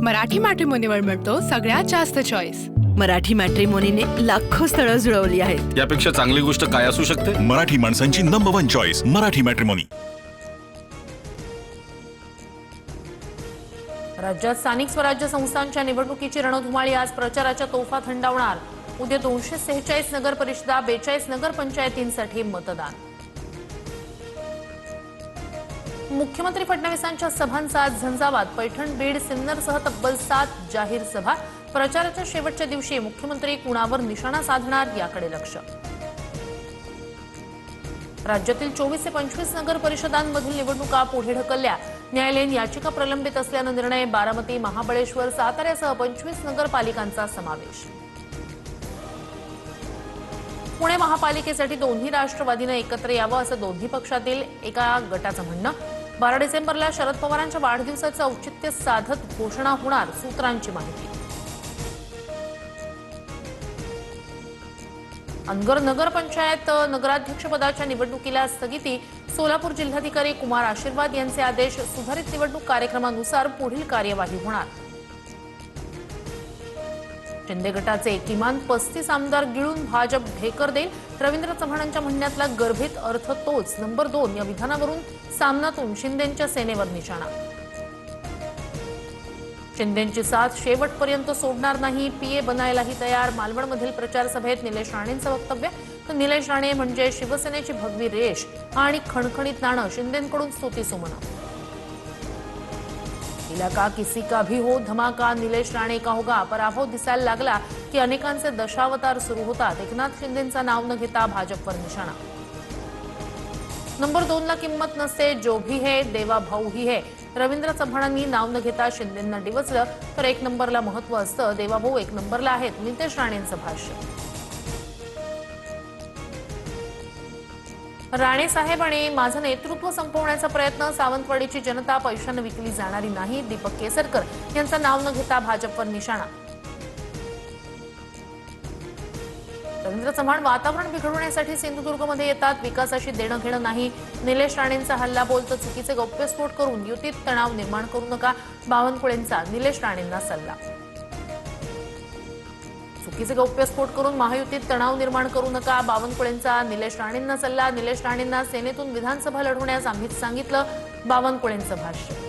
मराठी मॅट्रिमोनीवर मिळतो सगळ्यात जास्त चॉईस। मराठी मॅट्रिमोनीने लाखो स्थळं जुळवली आहेत। यापेक्षा चांगली गोष्ट काय असू शकते? मराठी माणसांची नंबर 1 चॉईस मराठी मॅट्रिमोनी। राज्यात स्थानिक स्वराज्य संस्थांच्या निवडणुकीची रणधुमाळी। आज प्रचाराच्या तोफा थंडावणार। उद्या 246 नगर परिषदा, 42 नगर पंचायतींसाठी मतदान। मुख्यमंत्री फडणवीसांच्या सभांचा आज झंझावात। पैठण, बीड, सिन्नरसह तब्बल 7 जाहीर सभा। प्रचाराच्या शेवटच्या दिवशी मुख्यमंत्री कुणावर निशाणा साधणार याकडे लक्ष। राज्यातील 24 ते 25 नगर परिषदांमधील निवडणुका पुढे ढकलल्या। न्यायालयीन याचिका प्रलंबित असल्यानं निर्णय। बारामती, महाबळेश्वर, साताऱ्यासह 25 नगरपालिकांचा समावेश। पुणे महापालिकेसाठी दोन्ही राष्ट्रवादीनं एकत्र यावं असं दोन्ही पक्षातील एका गटाचं म्हणणं। 12 डिसेंबरला शरद पवारांच्या वाढदिवसाचं औचित्य साधत घोषणा होणार, सूत्रांची माहिती। अनगर नगरपंचायत नगराध्यक्षपदाच्या निवडणुकीला स्थगिती। सोलापूर जिल्हाधिकारी कुमार आशीर्वाद यांचे आदेश। सुधारित निवडणूक कार्यक्रमानुसार पुढील कार्यवाही होणार। शिंदे गटाचे किमान 35 आमदार गिळून भाजप ढेकर देईल। रवींद्र चव्हाणांच्या म्हणण्यातला गर्भित अर्थ तोच। नंबर 2 या विधानावरून सामनातून शिंदेंच्या सेनेवर निशाणा। शिंदेंची साथ शेवटपर्यंत सोडणार नाही, पीए बनायलाही तयार। मालवणमधील प्रचार सभेत निलेश राणेंचं वक्तव्य। तर निलेश राणे म्हणजे शिवसेनेची भगवी रेष आणि खणखणीत नाणं। शिंदेंकडून स्तुतीसुमनं। इलाका किसी का भी हो धमाका, निलेश राणे का होगा। पराभव दिसायला लागला की अनेकांचे दशावतार सुरू होतात। एकनाथ शिंदेंचं नाव न घेता भाजपवर निशाणा। नंबर 2 ला किंमत नसते, जो भी है देवा भाऊ ही है। रवींद्र चव्हाणांनी नाव न घेता शिंदेंना डिवचलं। तर 1 नंबरला महत्व असतं, देवाभाऊ 1 नंबरला आहेत, नितेश राणेंचं भाष्य। राणे साहेब आणि माझं नेतृत्व संपवण्याचा प्रयत्न। सावंतवाडीची जनता पैशानं विकली जाणारी नाही। दीपक केसरकर यांचं नाव न घेता भाजपवर निशाणा। रवींद्र चव्हाण वातावरण बिघडवण्यासाठी सिंधुदुर्गमध्ये येतात, विकासाशी देणं घेणं नाही। निलेश राणेंचा हल्ला बोल तर चुकीचे गौप्यस्फोट करून युतीत तणाव निर्माण करू नका। बावनकुळेंचा निलेश राणेंना सल्ला। चुकीचे गौप्यस्फोट करून महायुतीत तणाव निर्माण करू नका। बावनकुळेंचा निलेश राणेंना सल्ला। निलेश राणेंना सेनेतून विधानसभा लढवण्यास आम्हीच सांगितलं, बावनकुळेंचं भाष्य।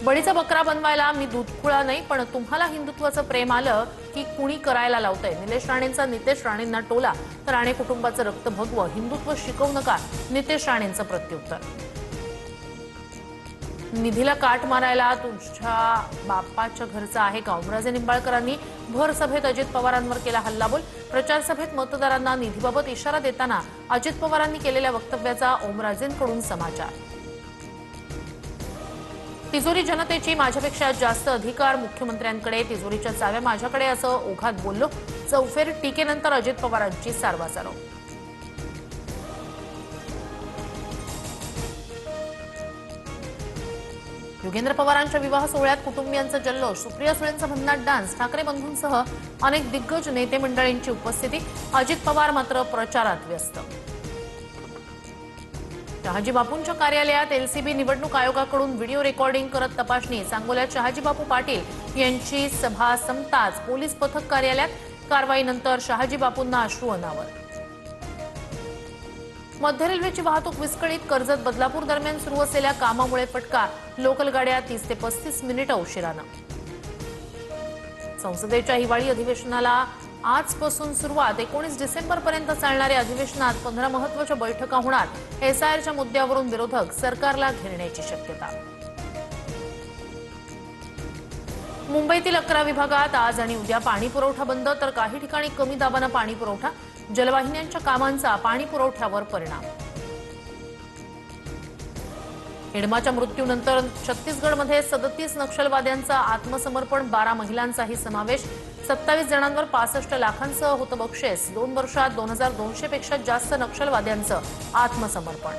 बळीचा बकरा बनवायला मी दूधखुळा नाही, पण तुम्हाला हिंदुत्वाचं प्रेम आलं की कुणी करायला लावतंय। निलेश राणेंचा नितेश राणेंना टोला। तर राणे कुटुंबाचं रक्त भगवं, हिंदुत्व शिकवू नका, नितेश राणेंचं प्रत्युत्तर। निधीला काट मारायला तुझ्या बाप्पाच्या घरचा आहे का? ओमराजे निंबाळकरांनी भर सभेत अजित पवारांवर केला हल्लाबोल। प्रचार सभेत मतदारांना निधीबाबत इशारा देताना अजित पवारांनी केलेल्या वक्तव्याचा ओमराजेंकडून समाचार। तिजोरी जनतेची, माझ्यापेक्षा जास्त अधिकार मुख्यमंत्र्यांकडे। तिजोरीच्या चाव्या माझ्याकडे असं ओघात बोललो। चौफेर टीकेनंतर अजित पवारांची सारवासारव। योगेंद्र पवारांच्या विवाह सोहळ्यात कुटुंबियांचा जल्लोष। सुप्रिया सुळेंचा भन्नाट डान्स। ठाकरे बंधूंसह अनेक दिग्गज नेते मंडळींची उपस्थिती। अजित पवार मात्र प्रचारात व्यस्त। शहाजी बापूंच्या कार्यालयात एलसीबी निवडणूक आयोगाकडून व्हिडिओ रेकॉर्डिंग करत तपासणी। सांगोल्यात शहाजी बापू पाटील यांची सभा संपताच पोलीस पथक कार्यालयात। कारवाईनंतर शहाजी बापूंना अश्रू अनावर। मध्य रेल्वेची वाहतूक विस्कळीत। कर्जत बदलापूर दरम्यान सुरू असलेल्या कामामुळे फटका। लोकल गाड्या 30 ते 35 मिनिटं उशिरानं। संसदेच्या हिवाळी अधिवेशनाला आजपासून सुरुवात। 19 डिसेंबरपर्यंत चालणाऱ्या अधिवेशनात 15 महत्त्वाच्या बैठका होणार। एसआयआरच्या मुद्द्यावरून विरोधक सरकारला घेरण्याची शक्यता। मुंबईतील 11 विभागात आज आणि उद्या पाणी पुरवठा बंद, तर काही ठिकाणी कमी दाबानं पाणी पुरवठा। जलवाहिन्यांच्या कामांचा पाणी पुरवठ्यावर परिणाम। हिडमाच्या मृत्यूनंतर छत्तीसगडमध्ये 37 नक्षलवाद्यांचं आत्मसमर्पण। 12 महिलांचाही समावेश। 27 जणांवर 65 लाखांसह होतं बक्षीस। 2 वर्षात 2200 पेक्षा जास्त नक्षलवाद्यांचं आत्मसमर्पण।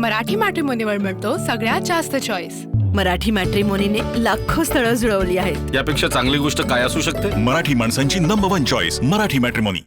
मराठी मॅट्रिमोनीवर मिळतो सगळ्यात जास्त चॉईस। मराठी मॅट्रिमोनीने लाखो स्थळं जुळवली आहेत। यापेक्षा चांगली गोष्ट काय असू शकते? मराठी माणसांची नंबर 1 चॉईस मराठी मॅट्रिमोनी।